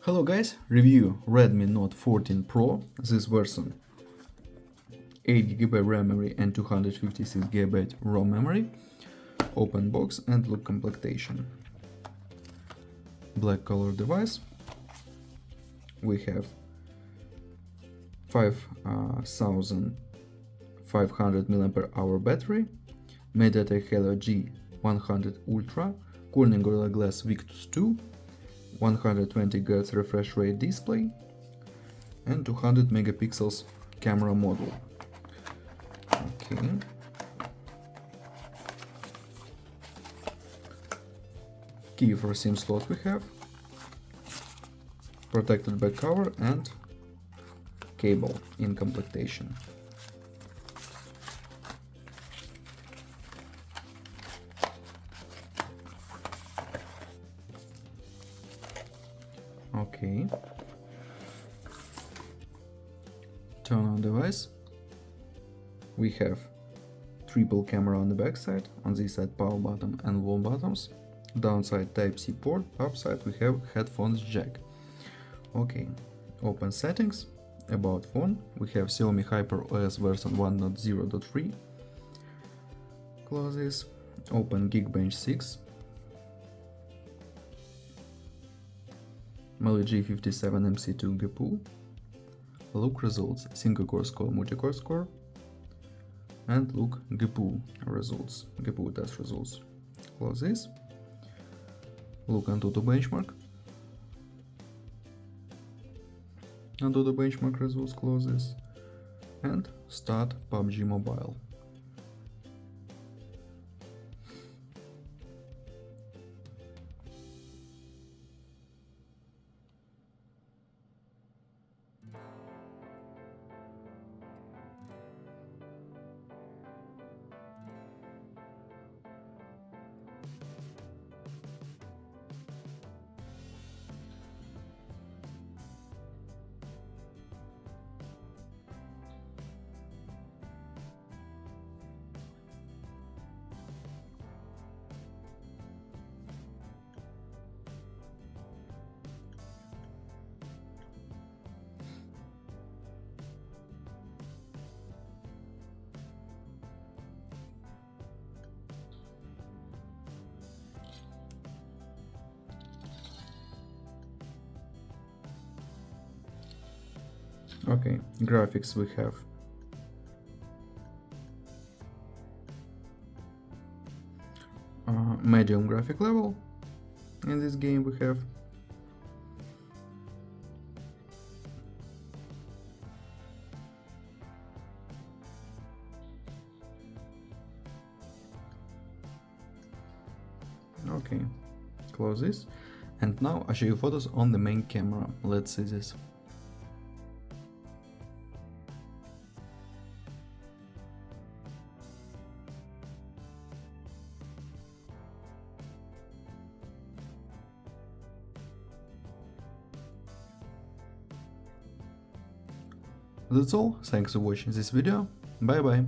Hello guys, review Redmi Note 14 Pro, this version 8GB RAM memory and 256GB ROM memory, open box and look completion. Black color device, we have 5500 mAh battery, MediaTek Helio G100 Ultra, Corning Gorilla Glass Victus 2, 120 Hz refresh rate display and 200 megapixels camera module. Okay. Key for SIM slot we have, protected back cover and cable in completion. Okay. Turn on device. We have triple camera on the back side, on this side power button and volume buttons, downside Type-C port, upside we have headphones jack. Okay, open settings, about phone, we have Xiaomi HyperOS version 1.0.3, close this, open Geekbench 6, Mali G57 MC2 GPU, look results, single core score, multi-core score, and look GPU results, GPU test results. Close this, look Antutu benchmark, Antutu benchmark results, close this, and start PUBG Mobile. Okay, graphics we have medium graphic level. In this game we have okay, close this, and now I show you photos on the main camera. Let's see this. That's all, thanks for watching this video, bye bye.